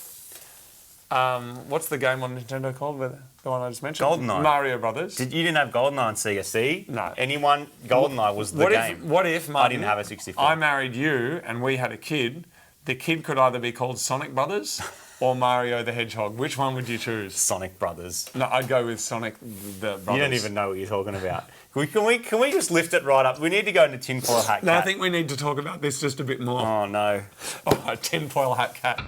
what's the game on Nintendo called? The one I just mentioned? GoldenEye. Mario Brothers. You didn't have GoldenEye on Sega, see? No. GoldenEye was the game. What if, Martin, I didn't have a 64. I married you and we had a kid. The kid could either be called Sonic Brothers or Mario the Hedgehog. Which one would you choose? Sonic Brothers. No, I'd go with Sonic the Brothers. You don't even know what you're talking about. Can we just lift it right up? We need to go into tinfoil hat cat. No, I think we need to talk about this just a bit more. Oh, no. Oh, tinfoil hat cat.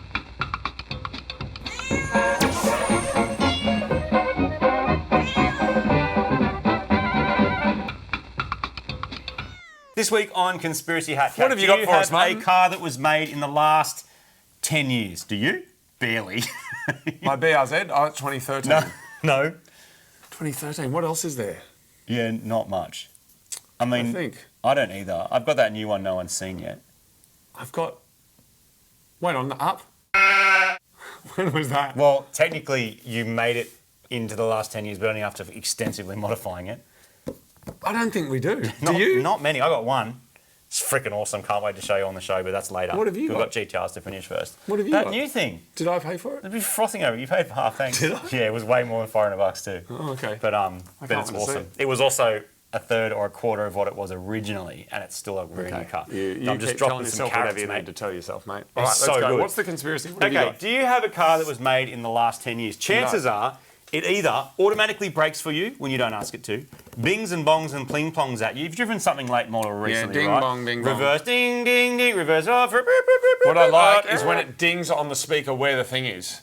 This week on Conspiracy Hat Cat, What have you got for us, mate? a car that was made in the last 10 years. Do you? Barely. My BRZ? Oh, it's 2013. No. 2013. What else is there? Yeah, not much. I mean, I I don't either. I've got that new one no one's seen yet. I've got... Wait, on the up? When was that? Well, technically, you made it into the last 10 years, but only after extensively modifying it. I don't think we do. Do you? Not many. I got one. It's freaking awesome. Can't wait to show you on the show, but that's later. What have you We've got? got GTRs to finish first. What have you that got? new thing. Did I pay for it? It'd be frothing over. You paid for half, thanks. Did I? Yeah, it was way more than $400 too. Oh, okay. But can't it's wait to see awesome. it. It was also a third or a quarter of what it was originally, and it's still a very new car. You I'm just keep dropping telling some yourself carrots, whatever you mate. need to tell yourself, mate. It's All right, let's so go. good. What's the conspiracy? What have you Okay, got? do you have a car that was made in the last 10 years? Chances are it either automatically brakes for you when you don't ask it to, bings and bongs and pling plongs at you. You've driven something late model recently, ding, right? bong, ding, bong. Reverse, ding, ding, ding, reverse off. What I like is when it dings on the speaker where the thing is.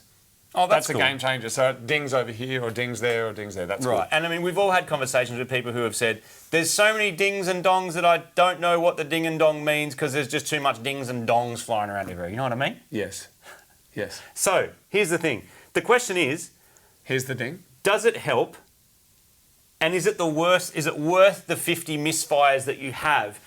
Oh, that's cool. A game changer. So it dings over here or dings there or dings there. That's right. Cool. And I mean, we've all had conversations with people who have said, there's so many dings and dongs that I don't know what the ding and dong means because there's just too much dings and dongs flying around everywhere. You know what I mean? Yes. Yes. So here's the thing. The question is, here's the ding. Does it help? And is it the worst? Is it worth the 50 misfires that you have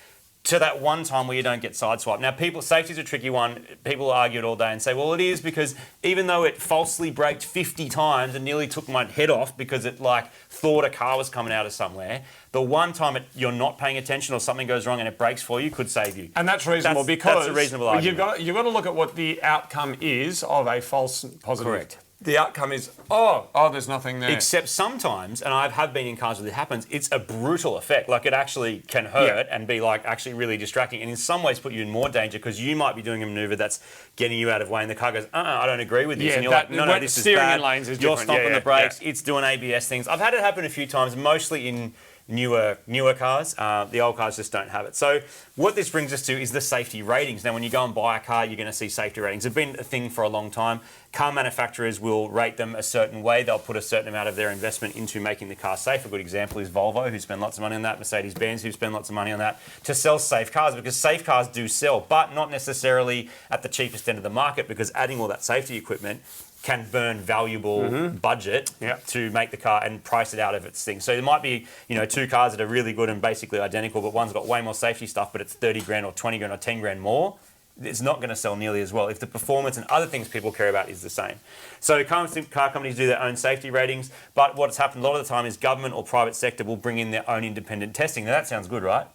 to that one time where you don't get sideswiped? Now, safety's a tricky one. People argue it all day and say, well, it is because even though it falsely braked 50 times and nearly took my head off because it thought a car was coming out of somewhere, the one time you're not paying attention or something goes wrong and it brakes for you could save you. And that's reasonable because that's a reasonable argument. You've got to look at what the outcome is of a false positive. Correct. The outcome is, there's nothing there. Except sometimes, and I have been in cars where it happens, it's a brutal effect. Like it actually can hurt and be actually really distracting and in some ways put you in more danger because you might be doing a maneuver that's getting you out of way and the car goes, I don't agree with this. Yeah, and you're no, this is bad. Lanes is you're different. stomping the brakes, it's doing ABS things. I've had it happen a few times, mostly in newer cars. The old cars just don't have it. So what this brings us to is the safety ratings. Now, when you go and buy a car, you're going to see safety ratings. They've been a thing for a long time. Car manufacturers will rate them a certain way. They'll put a certain amount of their investment into making the car safe. A good example is Volvo, who spend lots of money on that, Mercedes-Benz, who spend lots of money on that, to sell safe cars, because safe cars do sell, but not necessarily at the cheapest end of the market, because adding all that safety equipment can burn valuable budget to make the car and price it out of its thing. So there might be, two cars that are really good and basically identical, but one's got way more safety stuff, but it's 30 grand or 20 grand or 10 grand more. It's not going to sell nearly as well if the performance and other things people care about is the same. So car companies do their own safety ratings, but what's happened a lot of the time is government or private sector will bring in their own independent testing. Now that sounds good, right?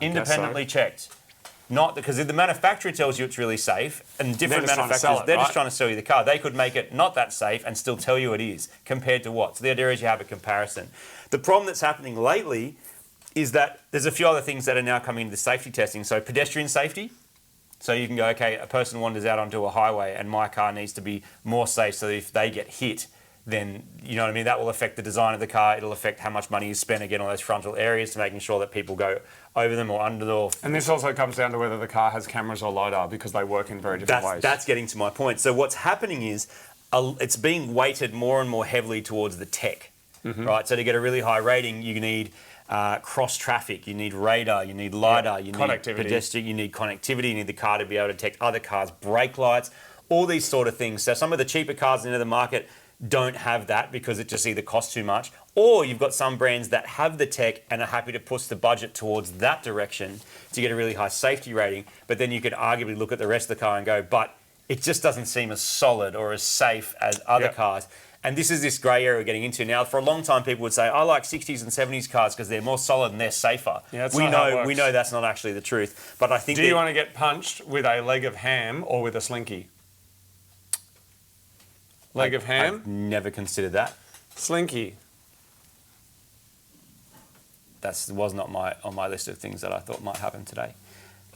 Independently checked. Not because if the manufacturer tells you it's really safe, and different manufacturers, they're just trying to sell you the car. They could make it not that safe and still tell you it is, compared to what? So the idea is you have a comparison. The problem that's happening lately is that there's a few other things that are now coming into the safety testing. So pedestrian safety. So you can go, okay, a person wanders out onto a highway and my car needs to be more safe so that if they get hit, then, you know what I mean, that will affect the design of the car. It'll affect how much money you spend again on those frontal areas to making sure that people go over them or under them. And this also comes down to whether the car has cameras or LiDAR, because they work in very different ways. That's getting to my point. So what's happening is it's being weighted more and more heavily towards the tech, right? So to get a really high rating, you need cross traffic, you need radar, you need LiDAR, you need pedestrian, you need connectivity, you need the car to be able to detect other cars, brake lights, all these sort of things. So some of the cheaper cars into the market don't have that because it just either costs too much, or you've got some brands that have the tech and are happy to push the budget towards that direction to get a really high safety rating, but then you could arguably look at the rest of the car and go, but it just doesn't seem as solid or as safe as other cars. And this is this grey area we're getting into. Now, for a long time, people would say, I like 60s and 70s cars because they're more solid and they're safer. Yeah, we know that's not actually the truth. But I think Do you want to get punched with a leg of ham or with a slinky? Leg of ham? I've never considered that. Slinky. That was not on my list of things that I thought might happen today.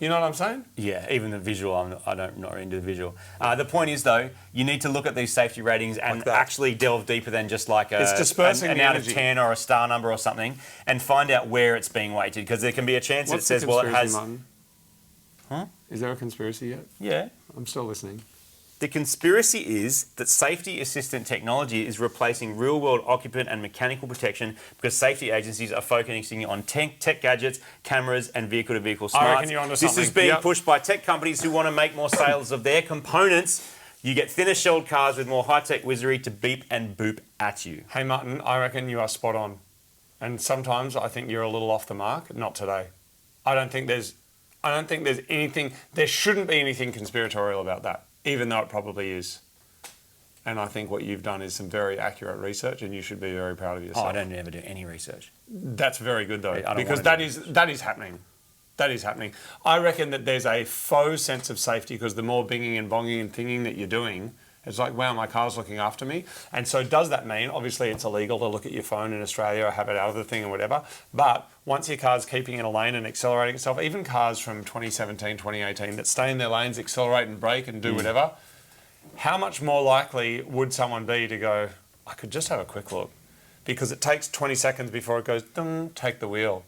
You know what I'm saying? Yeah, even the visual, I'm not into the visual. The point is, though, you need to look at these safety ratings and actually delve deeper than just like it's dispersing an out of 10 or a star number or something, and find out where it's being weighted, because there can be a chance that it says, well, it has... Martin? Huh? Is there a conspiracy yet? Yeah. I'm still listening. The conspiracy is that safety assistant technology is replacing real-world occupant and mechanical protection because safety agencies are focusing on tech gadgets, cameras, and vehicle-to-vehicle smarts. I reckon you're onto something. This is being pushed by tech companies who want to make more sales of their components. You get thinner-shelled cars with more high-tech wizardry to beep and boop at you. Hey, Martin, I reckon you are spot on. And sometimes I think you're a little off the mark. Not today. I don't think there's anything... There shouldn't be anything conspiratorial about that, even though it probably is. And I think what you've done is some very accurate research, and you should be very proud of yourself. Oh, I don't ever do any research. That's very good, though, because that is happening. That is happening. I reckon that there's a faux sense of safety because the more binging and bonging and thinging that you're doing, it's like, wow, my car's looking after me. And so does that mean, obviously it's illegal to look at your phone in Australia or have it out of the thing or whatever, but once your car's keeping in a lane and accelerating itself, even cars from 2017, 2018 that stay in their lanes, accelerate and brake and do whatever, how much more likely would someone be to go, I could just have a quick look? because it takes 20 seconds before it goes, dung, take the wheel.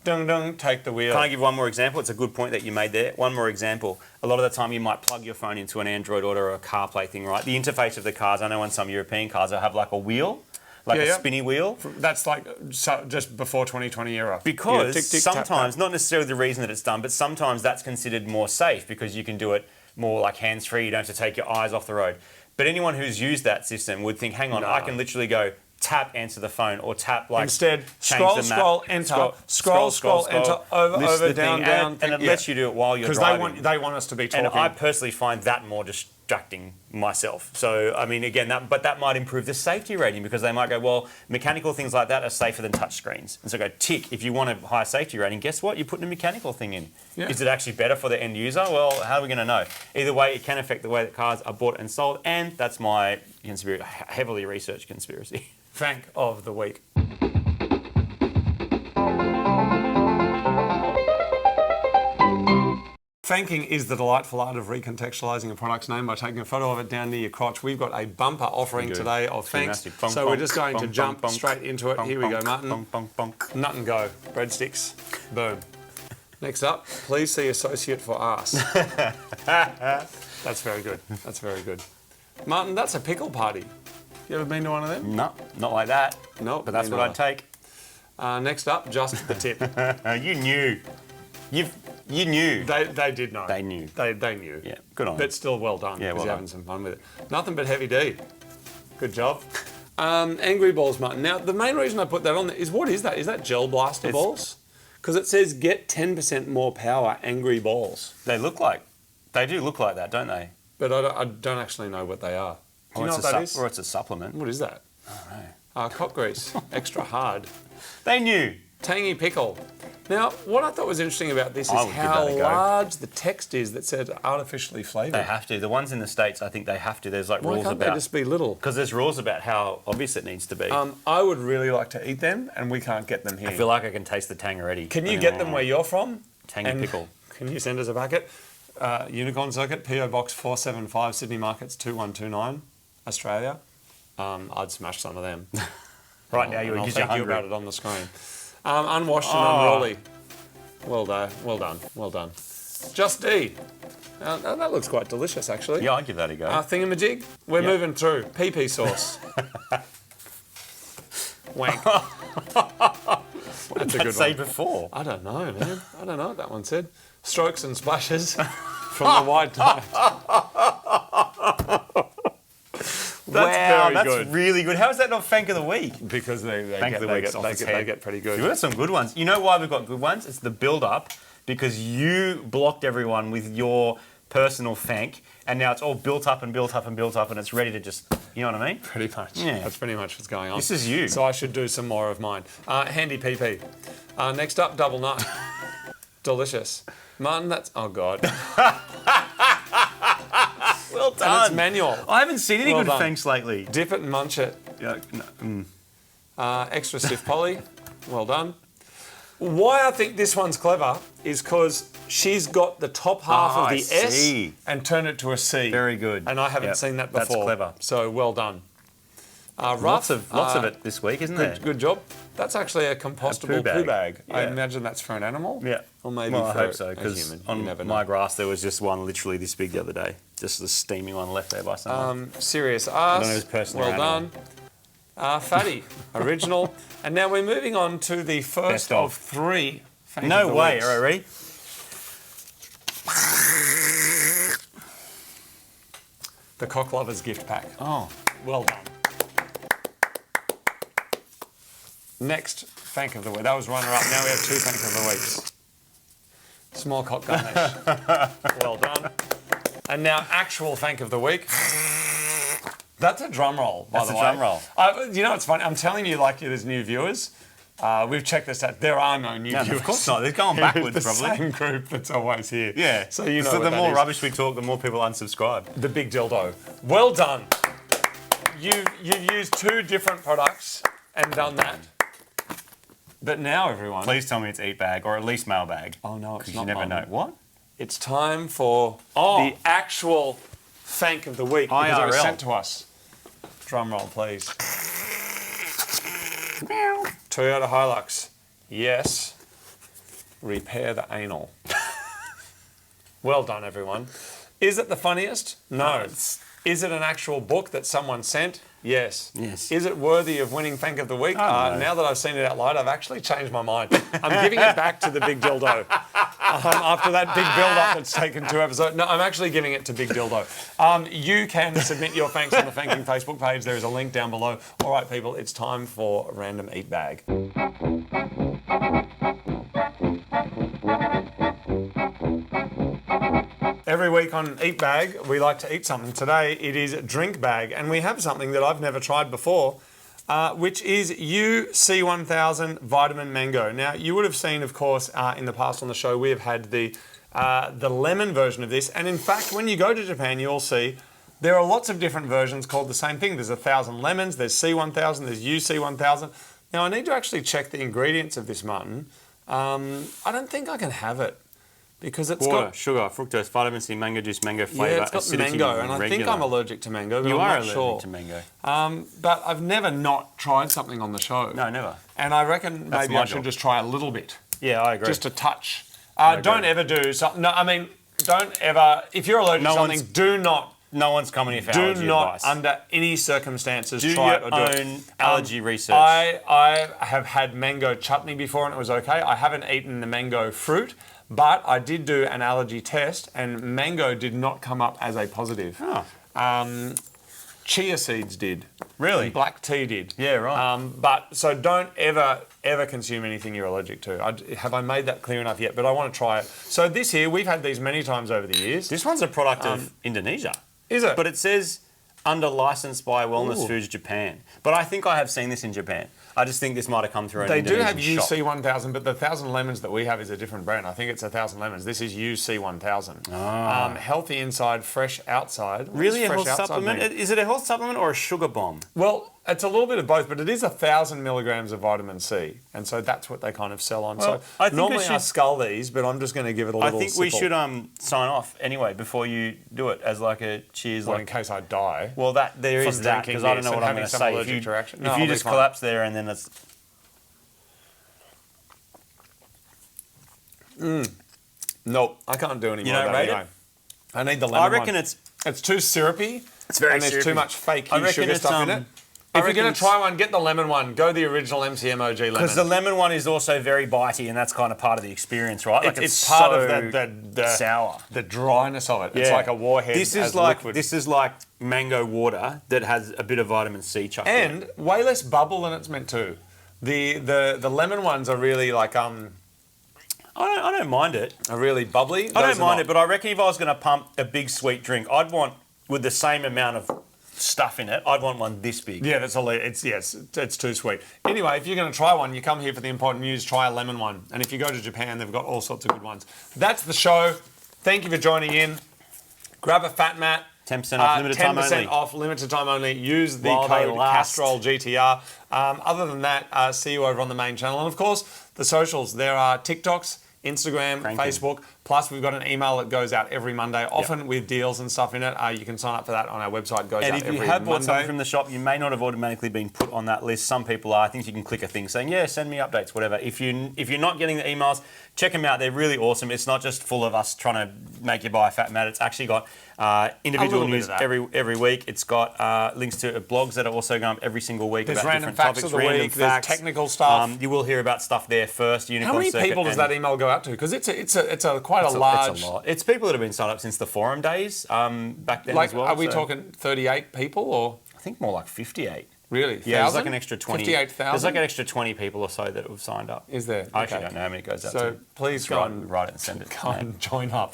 Dung, dung, take the wheel. Can I give one more example? It's a good point that you made there. One more example. A lot of the time you might plug your phone into an Android Auto or a CarPlay thing, right? The interface of the cars, I know on some European cars, they'll have like a wheel, like a spinny wheel. That's like just before 2020 era. Because tick, tick, sometimes, tap, not necessarily the reason that it's done, but sometimes that's considered more safe because you can do it more like hands-free. You don't have to take your eyes off the road. But anyone who's used that system would think, hang on, I can literally go tap, answer the phone, or tap like instead change the map. scroll, enter, scroll, enter, over, down, and it lets you do it while you're driving. Because they want us to be talking. And I personally find that more distracting myself. So I mean, again, that might improve the safety rating because they might go, well, mechanical things like that are safer than touch screens. And so go tick. If you want a high safety rating, guess what? You're putting a mechanical thing in. Yeah. Is it actually better for the end user? Well, how are we going to know? Either way, it can affect the way that cars are bought and sold, and that's my heavily researched conspiracy. Fank of the week. Fanking is the delightful art of recontextualising a product's name by taking a photo of it down near your crotch. We've got a bumper offering today of Fanks, so we're just going to jump straight into it. Here we go, Martin. Nut and go. Breadsticks. Boom. Next up, please see associate for ass. That's very good. That's very good. Martin, that's a pickle party. You ever been to one of them? No, not like that. No, but that's what I'd take. Next up, just the tip. You knew. You knew. They did know. They knew. They knew. Yeah, good on them. But still well done. Yeah, well you're having some fun with it. Nothing but heavy D. Good job. Angry balls, Martin. Now, the main reason I put that on there is, what is that? Is that gel blaster balls? Because it says get 10% more power, angry balls. They do look like that, don't they? But I don't actually know what they are. Do you know what that is? Or it's a supplement. What is that? I don't know. Cock grease. Extra hard. They knew. Tangy pickle. Now, what I thought was interesting about this is how large the text is that said artificially flavoured. They have to. The ones in the States, I think they have to. There's like rules about... Why can't they just be little? Because there's rules about how obvious it needs to be. I would really like to eat them, and we can't get them here. I feel like I can taste the tang already. Can you get them where you're from? Tangy pickle. Can you send us a packet? Unicorn Circuit, PO Box 475, Sydney Markets 2129, Australia. I'd smash some of them. Right now, you're thinking about it on the screen. Unwashed and unrolly. Well done, well done, well done. Just D. That looks quite delicious, actually. Yeah, I'd give that a go. Thingamajig, we're moving through. PP sauce. Wank. What did that say before? I don't know, man. I don't know what that one said. Strokes and splashes from the white tie. That's really good. How is that not Fank of the Week? Because they get pretty good. You've got some good ones. You know why we've got good ones? It's the build-up, because you blocked everyone with your personal Fank, and now it's all built up and built up and built up, and it's ready to just, you know what I mean? Pretty much. Yeah. That's pretty much what's going on. This is you. So I should do some more of mine. Handy PP. Next up, double nut. Delicious. Martin, that's... Oh, God. Well done. And it's manual. I haven't seen any good Fanks lately. Dip it and munch it. Yeah, Extra stiff poly. Well done. Why I think this one's clever is because she's got the top half of the S and turned it to a C. Very good. And I haven't seen that before. That's clever. So well done. Lots of it this week, isn't there? Good job. That's actually a compostable poo bag. Yeah. I imagine that's for an animal. Yeah. Or maybe I for hope so, a because human. on my grass there was just one literally this big the other day. Just the steamy one left there by someone. Serious I don't know who's personally well done. Fatty, original. And now we're moving on to the first of three. No way. All right, ready? The Cock Lovers gift pack. Oh. Well done. Next, Fank of the Week. That was runner-up. Now we have two Fank of the Weeks. Small cock garnish. Well done. And now actual Fank of the Week. That's a drum roll, by the way. That's a drum roll. You know what's funny? I'm telling you, like, there's new viewers. We've checked this out. There are no new viewers. Of course not. They're going backwards, the probably. Same group that's always here. Yeah. So you know So the what more that is. rubbish we talk, the more people unsubscribe. The big dildo. Well done. You've used two different products and done that. But now, everyone... Please tell me it's eat bag, or at least mail bag. Oh, no, it's not. Because you never know. What? It's time for the actual Fank of the Week, because it was IRL. sent to us. Drum roll, please. Toyota Hilux. Yes. Repair the anal. Well done, everyone. Is it the funniest? No. Is it an actual book that someone sent? Yes. Yes. Is it worthy of winning Fank of the Week? Now that I've seen it out loud, I've actually changed my mind. I'm giving it back to the Big Dildo. After that big build-up that's taken 2 episodes. No, I'm actually giving it to Big Dildo. You can submit your thanks on the Fanking Facebook page. There is a link down below. All right, people, it's time for Random Eat Bag. Every week on Eat Bag, we like to eat something. Today, it is Drink Bag, and we have something that I've never tried before, which is UC1000 Vitamin Mango. Now, you would have seen, of course, in the past on the show, we have had the lemon version of this, and in fact, when you go to Japan, you'll see there are lots of different versions called the same thing. There's 1,000 lemons, there's C1000, there's UC1000. Now, I need to actually check the ingredients of this, Martin. I don't think I can have it. Because it's water, got sugar, fructose, vitamin C, mango juice, mango flavour, yeah, it's got acidity, mango, and I regular. think I'm allergic to mango, but You I'm are not allergic sure. to mango. But I've never not tried something on the show. No, never. And I reckon That's maybe my I should job. just try a little bit. Yeah, I agree. Just a touch. agree. Don't ever do something. No, I mean, don't ever. If you're allergic to something, do not. No one's coming here for Do allergy not, advice. under any circumstances, Do try your it or do it. own allergy research. I have had mango chutney before and it was okay. I haven't eaten the mango fruit, but I did do an allergy test and mango did not come up as a positive. Oh. Chia seeds did. Really? And black tea did. Yeah, right. But so don't ever consume anything you're allergic to. Have I made that clear enough yet? But I want to try it. So this here, we've had these many times over the years. This one's a product of Indonesia. Is it? But it says under license by Wellness Foods Japan. But I think I have seen this in Japan. I just think this might have come through an They do Indonesian have shop. UC1000, but the 1,000 lemons that we have is a different brand. I think it's 1,000 lemons. This is UC1000. Healthy inside, fresh outside. What Really, does a fresh health outside supplement? mean? Is it a health supplement or a sugar bomb? Well, it's a little bit of both, but it is 1,000 milligrams of vitamin C, and so that's what they kind of sell on. Well, So I think normally we I should- scull these, but I'm just going to give it a I little think we sipple. should sign off anyway before you do it as like a cheers. Well, like, in case I die. well, there from is that drinking because I don't this know and what I'm having going to some say. allergic reaction. No, If I'll you be just fine. collapse there and then it's Nope, I can't do any You more don't of that rate it? anyway. I need the lemon I reckon one. it's too syrupy. It's very and there's too syrupy. much fake I reckon sugar it's, stuff in it. I If you're reckon going to try one, get the lemon one. Go the original MCMOG lemon. because the lemon one is also very bitey, and that's kind of part of the experience, right? Like it's part so of the sour. the dryness of it. It's Yeah. like a warhead. This is as like liquid. mango water that has a bit of vitamin C chucked in. And way less bubble than it's meant to. The lemon ones are really like I don't mind it. are really bubbly. I don't mind it, but I reckon if I was going to pump a big sweet drink, I'd want with the same amount of stuff in it. I'd want one this big. Yeah, that's all. It's too sweet. Anyway, if you're going to try one, you come here for the important news. Try a lemon one, and if you go to Japan, they've got all sorts of good ones. That's the show. Thank you for joining in. Grab a FATMAT. 10% off, limited time only. 10% off, limited time only. Use the While they code last. CASTROLGTR. Other than that, see you over on the main channel. And of course, the socials. There are TikToks, Instagram, Cranking. Facebook. Plus, we've got an email that goes out every Monday, often with deals and stuff in it. You can sign up for that on our website. It goes And out if every you have bought Monday. something from the shop, you may not have automatically been put on that list. Some people are. I think you can click a thing saying, yeah, send me updates, whatever. If you're not getting the emails, check them out. They're really awesome. It's not just full of us trying to make you buy a FATMAT. It's actually got individual little bit news of that. every week. It's got links to blogs that are also going up every single week There's about random different facts topics, of the random week, there's facts. technical stuff. You will hear about stuff there first. How Unicorn many Circuit people does and- that email go out to? Because it's quite a large. It's a lot. It's people that have been signed up since the forum days back then Like, as well. are we so talking 38 people or I think more like 58. really? Yeah, there's 1,000? like an extra 20. 58,000? There's like an extra 20 people or so that have signed up. Is there? I actually Okay. don't know how many it goes out So to. please Just go and write it and send it. Go and join up.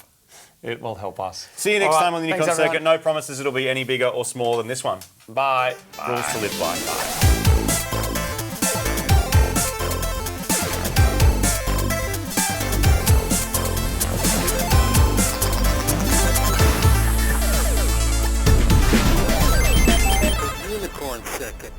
It will help us. See you next All right, time on the thanks, Unicorn Circuit. everyone. No promises it'll be any bigger or smaller than this one. Bye. Rules to live by. Bye. Unicorn Circuit.